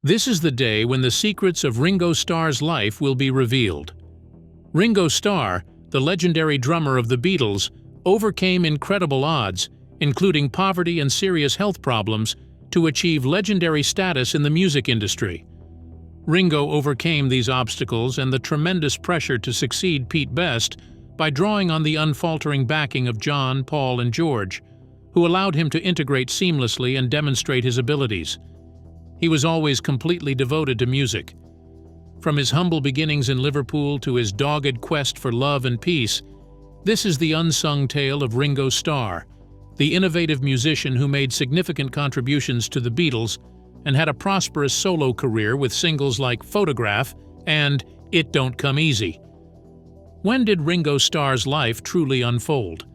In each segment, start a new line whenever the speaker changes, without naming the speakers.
This is the day when the secrets of Ringo Starr's life will be revealed. Ringo Starr, the legendary drummer of the Beatles, overcame incredible odds, including poverty and serious health problems, to achieve legendary status in the music industry. Ringo overcame these obstacles and the tremendous pressure to succeed Pete Best by drawing on the unfaltering backing of John, Paul, and George, who allowed him to integrate seamlessly and demonstrate his abilities. He was always completely devoted to music. From his humble beginnings in Liverpool to his dogged quest for love and peace, this is the unsung tale of Ringo Starr, the innovative musician who made significant contributions to the Beatles and had a prosperous solo career with singles like Photograph and It Don't Come Easy. When did Ringo Starr's life truly unfold?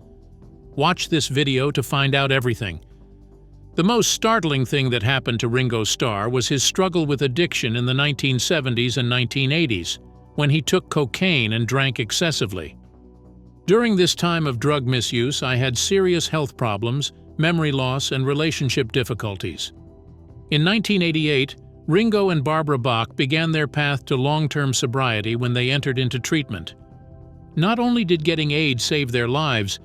Watch this video to find out everything. The most startling thing that happened to Ringo Starr was his struggle with addiction in the 1970s and 1980s, when he took cocaine and drank excessively. During this time of drug misuse, I had serious health problems, memory loss, and relationship difficulties. In 1988, Ringo and Barbara Bach began their path to long-term sobriety when they entered into treatment. Not only did getting aid save their lives,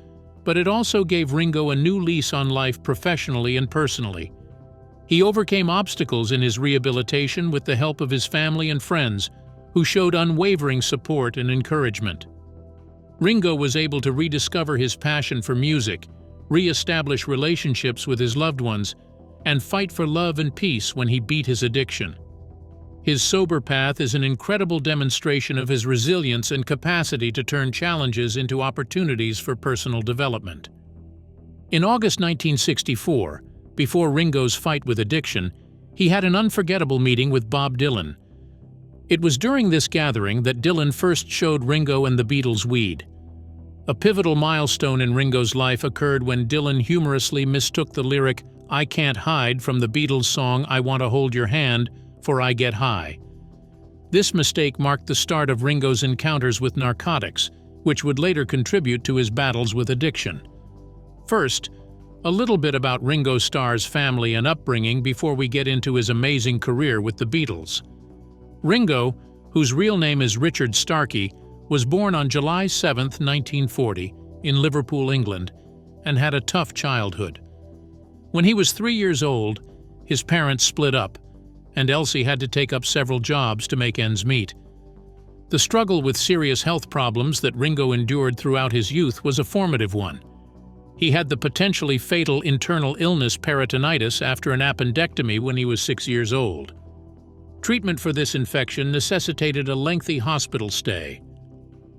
but it also gave Ringo a new lease on life professionally and personally. He overcame obstacles in his rehabilitation with the help of his family and friends, who showed unwavering support and encouragement. Ringo was able to rediscover his passion for music, re-establish relationships with his loved ones, and fight for love and peace when he beat his addiction. His sober path is an incredible demonstration of his resilience and capacity to turn challenges into opportunities for personal development. In August 1964, before Ringo's fight with addiction, he had an unforgettable meeting with Bob Dylan. It was during this gathering that Dylan first showed Ringo and the Beatles weed. A pivotal milestone in Ringo's life occurred when Dylan humorously mistook the lyric "I Can't Hide" from the Beatles' song "I Want to Hold Your Hand" for "I Get High." This mistake marked the start of Ringo's encounters with narcotics, which would later contribute to his battles with addiction. First, a little bit about Ringo Starr's family and upbringing before we get into his amazing career with the Beatles. Ringo, whose real name is Richard Starkey, was born on July 7, 1940, in Liverpool, England, and had a tough childhood. When he was 3 years old, his parents split up, and Elsie had to take up several jobs to make ends meet. The struggle with serious health problems that Ringo endured throughout his youth was a formative one. He had the potentially fatal internal illness peritonitis after an appendectomy when he was 6 years old. Treatment for this infection necessitated a lengthy hospital stay.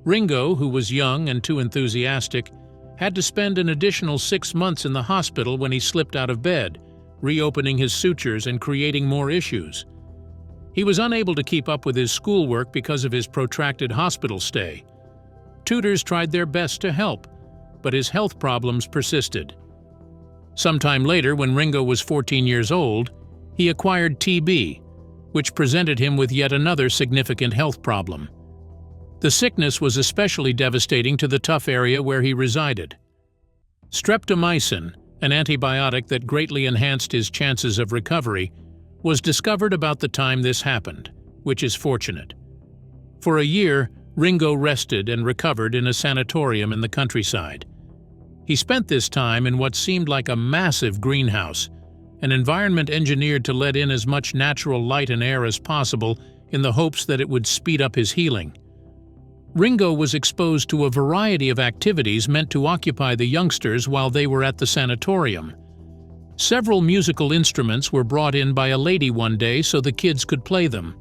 Ringo, who was young and too enthusiastic, had to spend an additional 6 months in the hospital when he slipped out of bed, reopening his sutures and creating more issues. He was unable to keep up with his schoolwork because of his protracted hospital stay. Tutors tried their best to help, but his health problems persisted. Sometime later, when Ringo was 14 years old, he acquired TB, which presented him with yet another significant health problem. The sickness was especially devastating to the tough area where he resided. Streptomycin, an antibiotic that greatly enhanced his chances of recovery, was discovered about the time this happened, which is fortunate. For a year, Ringo rested and recovered in a sanatorium in the countryside. He spent this time in what seemed like a massive greenhouse, an environment engineered to let in as much natural light and air as possible in the hopes that it would speed up his healing. Ringo was exposed to a variety of activities meant to occupy the youngsters while they were at the sanatorium. Several musical instruments were brought in by a lady one day so the kids could play them.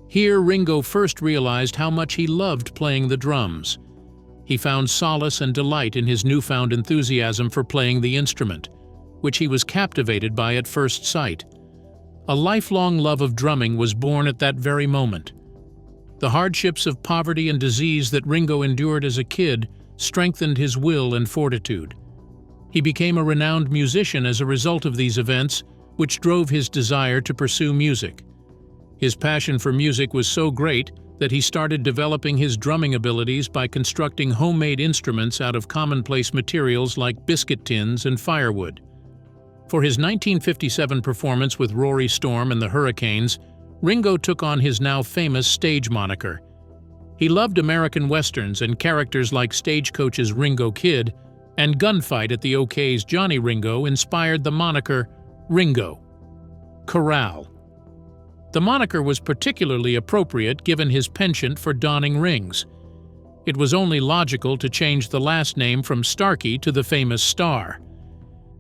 Here, Ringo first realized how much he loved playing the drums. He found solace and delight in his newfound enthusiasm for playing the instrument, which he was captivated by at first sight. A lifelong love of drumming was born at that very moment. The hardships of poverty and disease that Ringo endured as a kid strengthened his will and fortitude. He became a renowned musician as a result of these events, which drove his desire to pursue music. His passion for music was so great that he started developing his drumming abilities by constructing homemade instruments out of commonplace materials like biscuit tins and firewood. For his 1957 performance with Rory Storm and the Hurricanes, Ringo took on his now famous stage moniker. He loved American westerns and characters like Stagecoach's Ringo Kid, and Gunfight at the OK's Johnny Ringo inspired the moniker Ringo. Corral. The moniker was particularly appropriate given his penchant for donning rings. It was only logical to change the last name from Starkey to the famous Starr.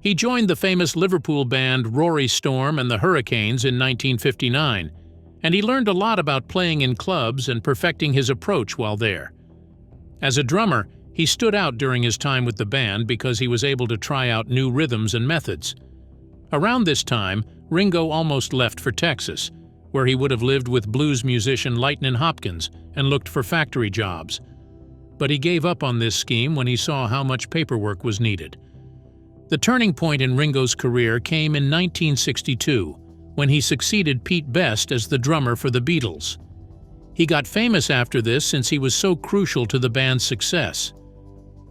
He joined the famous Liverpool band Rory Storm and the Hurricanes in 1959, and he learned a lot about playing in clubs and perfecting his approach while there. As a drummer, he stood out during his time with the band because he was able to try out new rhythms and methods. Around this time, Ringo almost left for Texas, where he would have lived with blues musician Lightnin' Hopkins and looked for factory jobs. But he gave up on this scheme when he saw how much paperwork was needed. The turning point in Ringo's career came in 1962, when he succeeded Pete Best as the drummer for the Beatles. He got famous after this since he was so crucial to the band's success.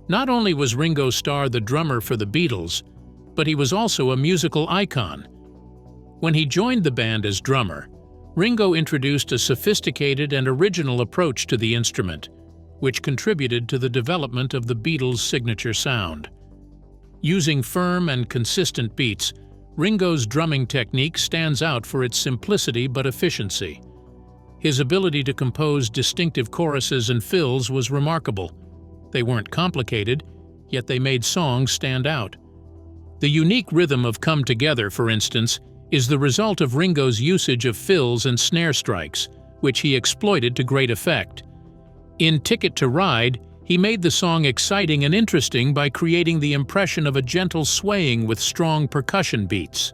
Not only was Ringo Starr the drummer for the Beatles, but he was also a musical icon. When he joined the band as drummer, Ringo introduced a sophisticated and original approach to the instrument, which contributed to the development of the Beatles' signature sound. Using firm and consistent beats, Ringo's drumming technique stands out for its simplicity but efficiency. His ability to compose distinctive choruses and fills was remarkable. They weren't complicated, yet they made songs stand out. The unique rhythm of Come Together, for instance, is the result of Ringo's usage of fills and snare strikes, which he exploited to great effect. In Ticket to Ride, he made the song exciting and interesting by creating the impression of a gentle swaying with strong percussion beats.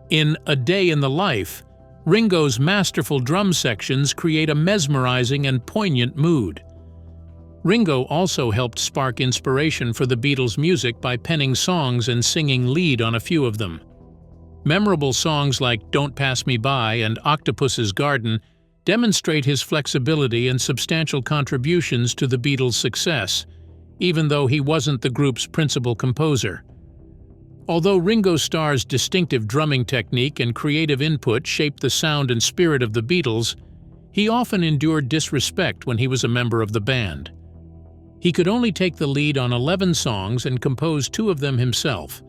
In A Day in the Life, Ringo's masterful drum sections create a mesmerizing and poignant mood. Ringo also helped spark inspiration for the Beatles' music by penning songs and singing lead on a few of them. Memorable songs like Don't Pass Me By and Octopus's Garden demonstrate his flexibility and substantial contributions to the Beatles' success, even though he wasn't the group's principal composer. Although Ringo Starr's distinctive drumming technique and creative input shaped the sound and spirit of the Beatles, he often endured disrespect when he was a member of the band. He could only take the lead on 11 songs and compose 2 of them himself.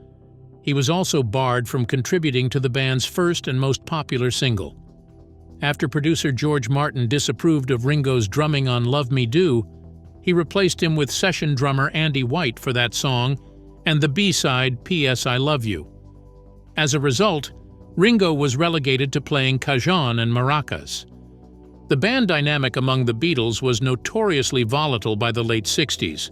He was also barred from contributing to the band's first and most popular single. After producer George Martin disapproved of Ringo's drumming on Love Me Do, he replaced him with session drummer Andy White for that song and the B-side P.S. I Love You. As a result, Ringo was relegated to playing cajon and maracas. The band dynamic among the Beatles was notoriously volatile by the late 60s.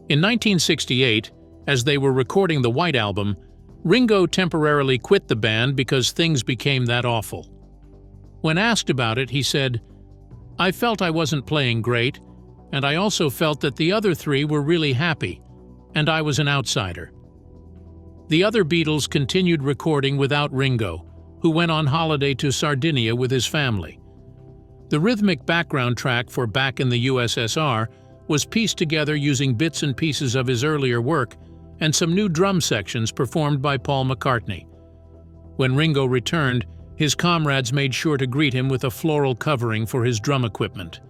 In 1968, as they were recording the White Album, Ringo temporarily quit the band because things became that awful. When asked about it, he said, "I felt I wasn't playing great, and I also felt that the other 3 were really happy, and I was an outsider." The other Beatles continued recording without Ringo, who went on holiday to Sardinia with his family. The rhythmic background track for Back in the USSR was pieced together using bits and pieces of his earlier work and some new drum sections performed by Paul McCartney. When Ringo returned, his comrades made sure to greet him with a floral covering for his drum equipment.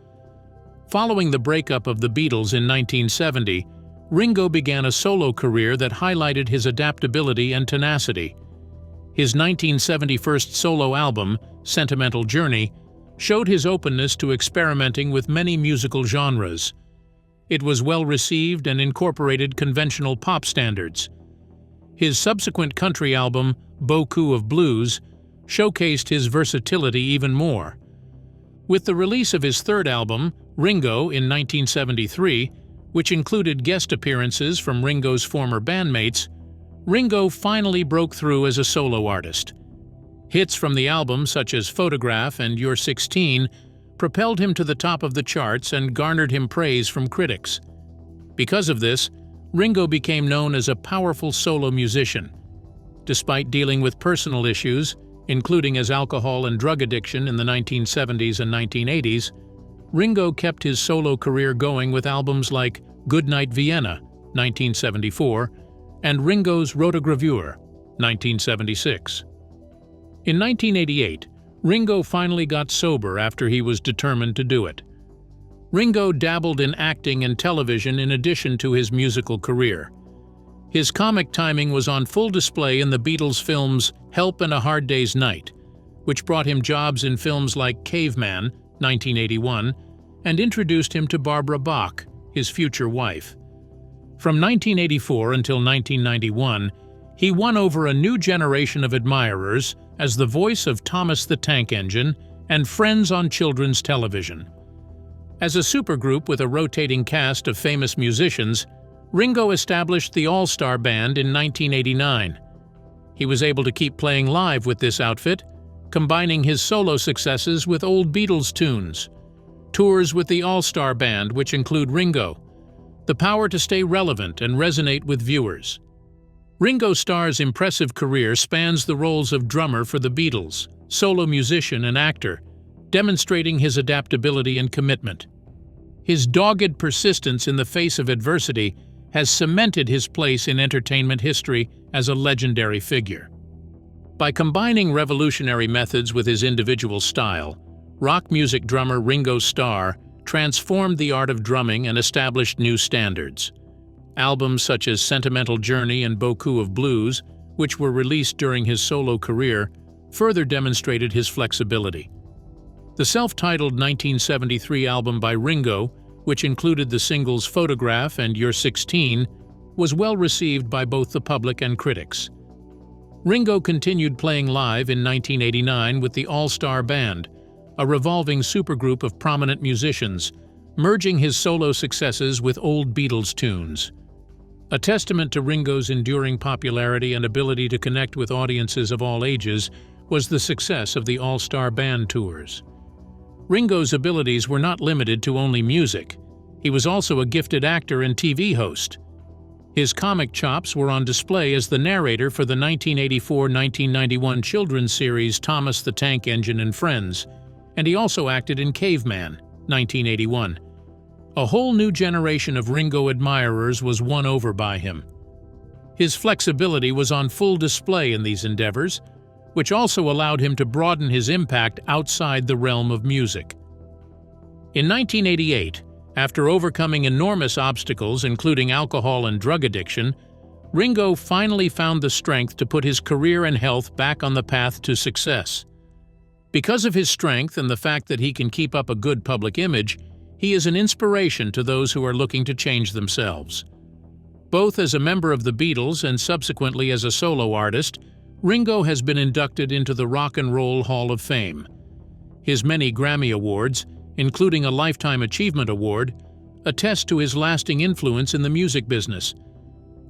Following the breakup of the Beatles in 1970, Ringo began a solo career that highlighted his adaptability and tenacity. His 1971 solo album, Sentimental Journey, showed his openness to experimenting with many musical genres. It was well received and incorporated conventional pop standards. His subsequent country album, Beaucoup of Blues, showcased his versatility even more. With the release of his third album, Ringo, in 1973, which included guest appearances from Ringo's former bandmates, Ringo finally broke through as a solo artist. Hits from the album, such as Photograph and You're 16, propelled him to the top of the charts and garnered him praise from critics. Because of this, Ringo became known as a powerful solo musician. Despite dealing with personal issues, including his alcohol and drug addiction in the 1970s and 1980s, Ringo kept his solo career going with albums like Goodnight Vienna, 1974, and Ringo's Rotogravure, 1976. In 1988, Ringo finally got sober after he was determined to do it. Ringo dabbled in acting and television in addition to his musical career. His comic timing was on full display in the Beatles films Help and A Hard Day's Night, which brought him jobs in films like Caveman, 1981, and introduced him to Barbara Bach, his future wife. From 1984 until 1991, he won over a new generation of admirers as the voice of Thomas the Tank Engine and Friends on children's television. As a supergroup with a rotating cast of famous musicians, Ringo established the All-Star Band in 1989. He was able to keep playing live with this outfit, combining his solo successes with old Beatles tunes. Tours with the All-Star Band, which include Ringo. The power to stay relevant and resonate with viewers. Ringo Starr's impressive career spans the roles of drummer for the Beatles, solo musician and actor, demonstrating his adaptability and commitment. His dogged persistence in the face of adversity has cemented his place in entertainment history as a legendary figure. By combining revolutionary methods with his individual style, rock music drummer Ringo Starr transformed the art of drumming and established new standards. Albums such as Sentimental Journey and Beaucoup of Blues, which were released during his solo career, further demonstrated his flexibility. The self-titled 1973 album by Ringo, which included the singles Photograph and You're 16, was well received by both the public and critics. Ringo continued playing live in 1989 with the All-Star Band, a revolving supergroup of prominent musicians, merging his solo successes with old Beatles tunes. A testament to Ringo's enduring popularity and ability to connect with audiences of all ages was the success of the All-Star Band tours. Ringo's abilities were not limited to only music. He was also a gifted actor and TV host. His comic chops were on display as the narrator for the 1984-1991 children's series Thomas the Tank Engine and Friends, and he also acted in Caveman, 1981. A whole new generation of Ringo admirers was won over by him. His flexibility was on full display in these endeavors, which also allowed him to broaden his impact outside the realm of music. In 1988, after overcoming enormous obstacles including alcohol and drug addiction, Ringo finally found the strength to put his career and health back on the path to success. Because of his strength and the fact that he can keep up a good public image, he is an inspiration to those who are looking to change themselves. Both as a member of the Beatles and subsequently as a solo artist, Ringo has been inducted into the Rock and Roll Hall of Fame. His many Grammy Awards, including a Lifetime Achievement Award, attest to his lasting influence in the music business.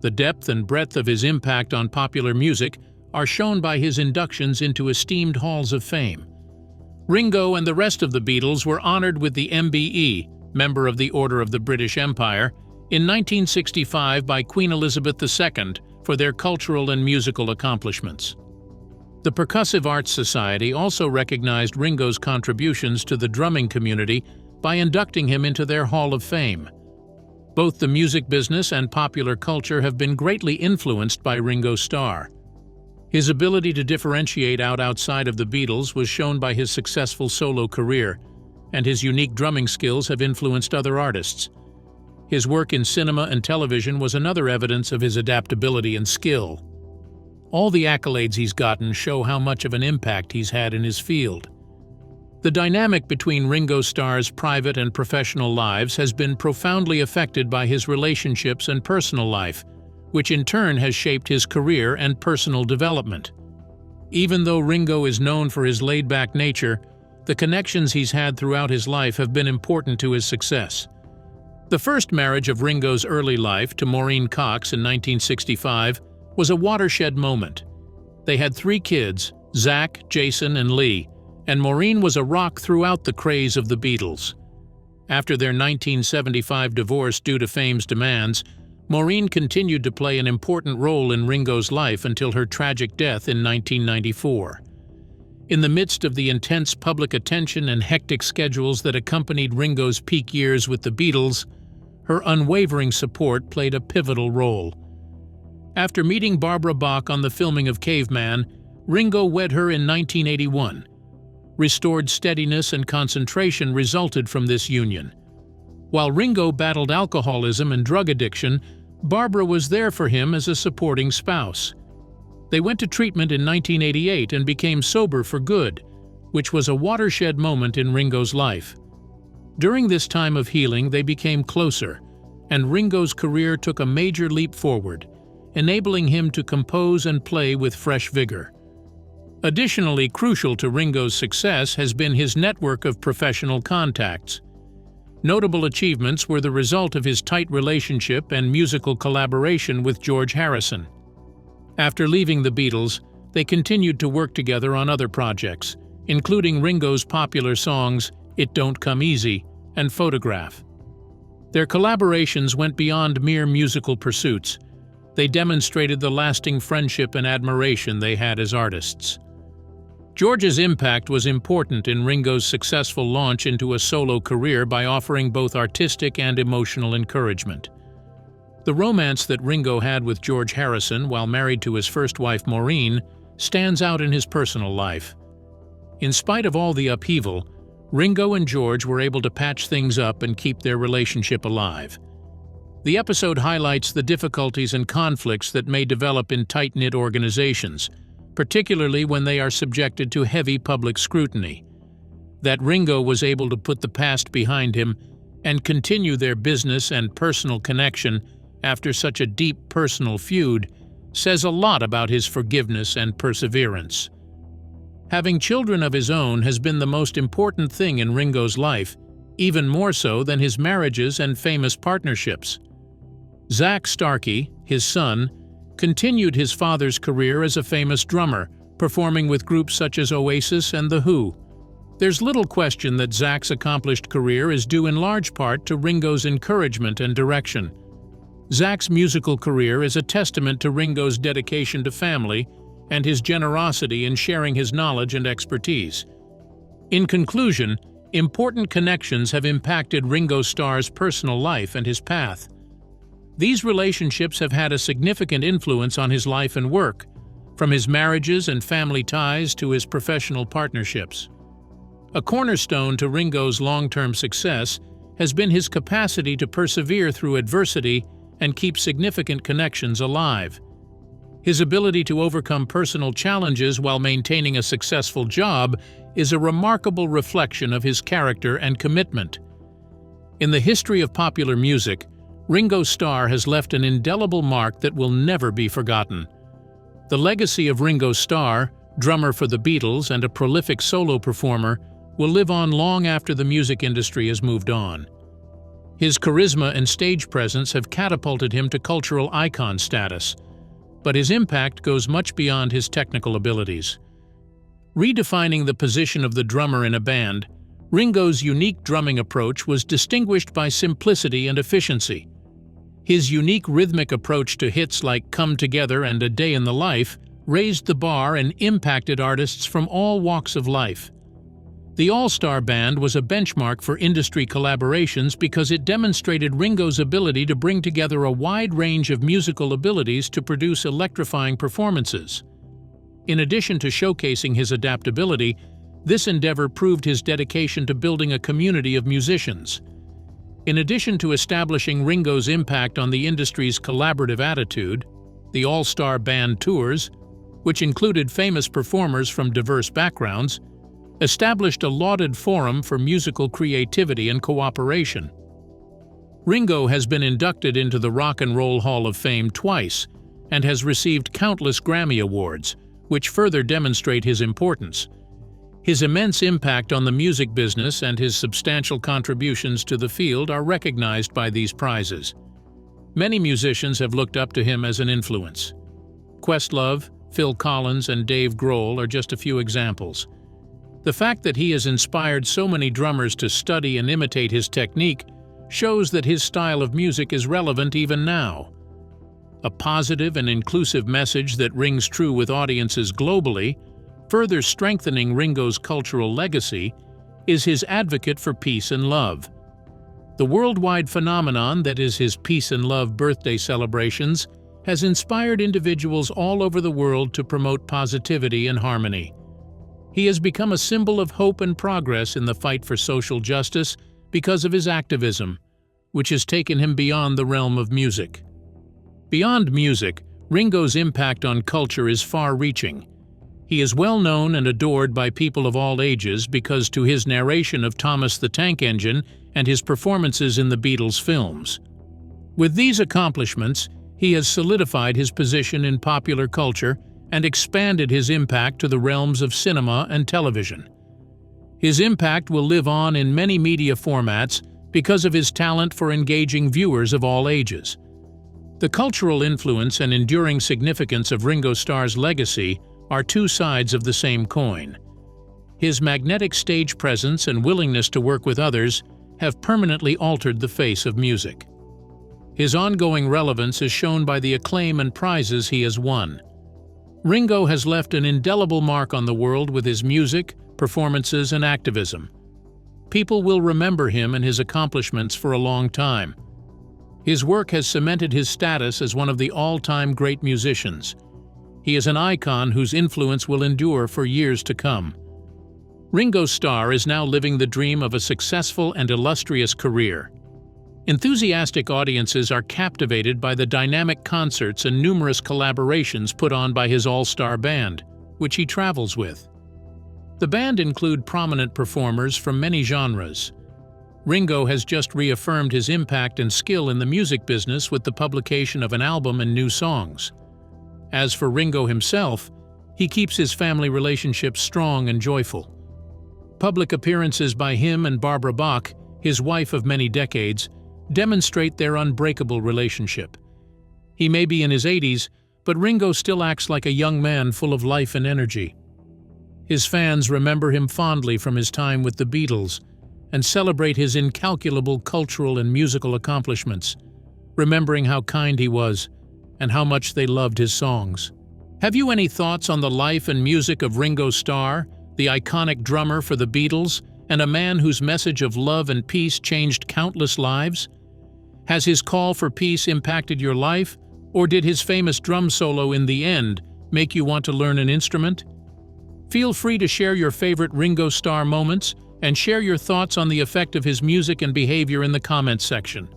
The depth and breadth of his impact on popular music are shown by his inductions into esteemed halls of fame. Ringo and the rest of the Beatles were honored with the MBE, Member of the Order of the British Empire, in 1965 by Queen Elizabeth II for their cultural and musical accomplishments. The Percussive Arts Society also recognized Ringo's contributions to the drumming community by inducting him into their Hall of Fame. Both the music business and popular culture have been greatly influenced by Ringo Starr. His ability to differentiate outside of the Beatles was shown by his successful solo career, and his unique drumming skills have influenced other artists. His work in cinema and television was another evidence of his adaptability and skill. All the accolades he's gotten show how much of an impact he's had in his field. The dynamic between Ringo Starr's private and professional lives has been profoundly affected by his relationships and personal life, which in turn has shaped his career and personal development. Even though Ringo is known for his laid-back nature, the connections he's had throughout his life have been important to his success. The first marriage of Ringo's early life to Maureen Cox in 1965 was a watershed moment. They had 3 kids, Zach, Jason, and Lee, and Maureen was a rock throughout the craze of the Beatles. After their 1975 divorce due to fame's demands, Maureen continued to play an important role in Ringo's life until her tragic death in 1994. In the midst of the intense public attention and hectic schedules that accompanied Ringo's peak years with the Beatles, her unwavering support played a pivotal role. After meeting Barbara Bach on the filming of Caveman, Ringo wed her in 1981. Restored steadiness and concentration resulted from this union. While Ringo battled alcoholism and drug addiction, Barbara was there for him as a supporting spouse. They went to treatment in 1988 and became sober for good, which was a watershed moment in Ringo's life. During this time of healing, they became closer, and Ringo's career took a major leap forward, enabling him to compose and play with fresh vigor. Additionally, crucial to Ringo's success has been his network of professional contacts. Notable achievements were the result of his tight relationship and musical collaboration with George Harrison. After leaving the Beatles, they continued to work together on other projects, including Ringo's popular songs It Don't Come Easy and Photograph. Their collaborations went beyond mere musical pursuits. They demonstrated the lasting friendship and admiration they had as artists. George's impact was important in Ringo's successful launch into a solo career by offering both artistic and emotional encouragement. The romance that Ringo had with George Harrison while married to his first wife Maureen stands out in his personal life. In spite of all the upheaval, Ringo and George were able to patch things up and keep their relationship alive. The episode highlights the difficulties and conflicts that may develop in tight-knit organizations, particularly when they are subjected to heavy public scrutiny. That Ringo was able to put the past behind him and continue their business and personal connection after such a deep personal feud says a lot about his forgiveness and perseverance. Having children of his own has been the most important thing in Ringo's life, even more so than his marriages and famous partnerships. Zach Starkey, his son, continued his father's career as a famous drummer, performing with groups such as Oasis and The Who. There's little question that Zach's accomplished career is due in large part to Ringo's encouragement and direction. Zach's musical career is a testament to Ringo's dedication to family and his generosity in sharing his knowledge and expertise. In conclusion, important connections have impacted Ringo Starr's personal life and his path. These relationships have had a significant influence on his life and work, from his marriages and family ties to his professional partnerships. A cornerstone to Ringo's long-term success has been his capacity to persevere through adversity and keep significant connections alive. His ability to overcome personal challenges while maintaining a successful job is a remarkable reflection of his character and commitment. In the history of popular music, Ringo Starr has left an indelible mark that will never be forgotten. The legacy of Ringo Starr, drummer for the Beatles and a prolific solo performer, will live on long after the music industry has moved on. His charisma and stage presence have catapulted him to cultural icon status, but his impact goes much beyond his technical abilities. Redefining the position of the drummer in a band, Ringo's unique drumming approach was distinguished by simplicity and efficiency. His unique rhythmic approach to hits like Come Together and A Day in the Life raised the bar and impacted artists from all walks of life. The All-Star Band was a benchmark for industry collaborations because it demonstrated Ringo's ability to bring together a wide range of musical abilities to produce electrifying performances. In addition to showcasing his adaptability, this endeavor proved his dedication to building a community of musicians. In addition to establishing Ringo's impact on the industry's collaborative attitude, the All-Star Band tours, which included famous performers from diverse backgrounds, established a lauded forum for musical creativity and cooperation. Ringo has been inducted into the Rock and Roll Hall of Fame twice and has received countless Grammy Awards, which further demonstrate his importance. His immense impact on the music business and his substantial contributions to the field are recognized by these prizes. Many musicians have looked up to him as an influence. Questlove, Phil Collins, and Dave Grohl are just a few examples. The fact that he has inspired so many drummers to study and imitate his technique shows that his style of music is relevant even now. A positive and inclusive message that rings true with audiences globally, further strengthening Ringo's cultural legacy, is his advocate for peace and love. The worldwide phenomenon that is his Peace and Love birthday celebrations has inspired individuals all over the world to promote positivity and harmony. He has become a symbol of hope and progress in the fight for social justice because of his activism, which has taken him beyond the realm of music. Beyond music, Ringo's impact on culture is far-reaching. He is well known and adored by people of all ages because to his narration of Thomas the Tank Engine and his performances in the Beatles films. With these accomplishments, he has solidified his position in popular culture and expanded his impact to the realms of cinema and television. His impact will live on in many media formats because of his talent for engaging viewers of all ages. The cultural influence and enduring significance of Ringo Starr's legacy are two sides of the same coin. His magnetic stage presence and willingness to work with others have permanently altered the face of music. His ongoing relevance is shown by the acclaim and prizes he has won. Ringo has left an indelible mark on the world with his music, performances, and activism. People will remember him and his accomplishments for a long time. His work has cemented his status as one of the all-time great musicians. He is an icon whose influence will endure for years to come. Ringo Starr is now living the dream of a successful and illustrious career. Enthusiastic audiences are captivated by the dynamic concerts and numerous collaborations put on by his all-star band, which he travels with. The band include prominent performers from many genres. Ringo has just reaffirmed his impact and skill in the music business with the publication of an album and new songs. As for Ringo himself, he keeps his family relationships strong and joyful. Public appearances by him and Barbara Bach, his wife of many decades, demonstrate their unbreakable relationship. He may be in his 80s, but Ringo still acts like a young man full of life and energy. His fans remember him fondly from his time with the Beatles and celebrate his incalculable cultural and musical accomplishments, remembering how kind he was and how much they loved his songs. Have you any thoughts on the life and music of Ringo Starr, the iconic drummer for the Beatles, and a man whose message of love and peace changed countless lives? Has his call for peace impacted your life, or did his famous drum solo in the end make you want to learn an instrument? Feel free to share your favorite Ringo Starr moments and share your thoughts on the effect of his music and behavior in the comments section.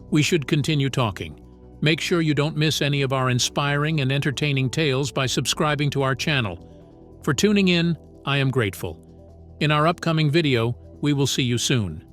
We should continue talking. Make sure you don't miss any of our inspiring and entertaining tales by subscribing to our channel. For tuning in, I am grateful. In our upcoming video, we will see you soon.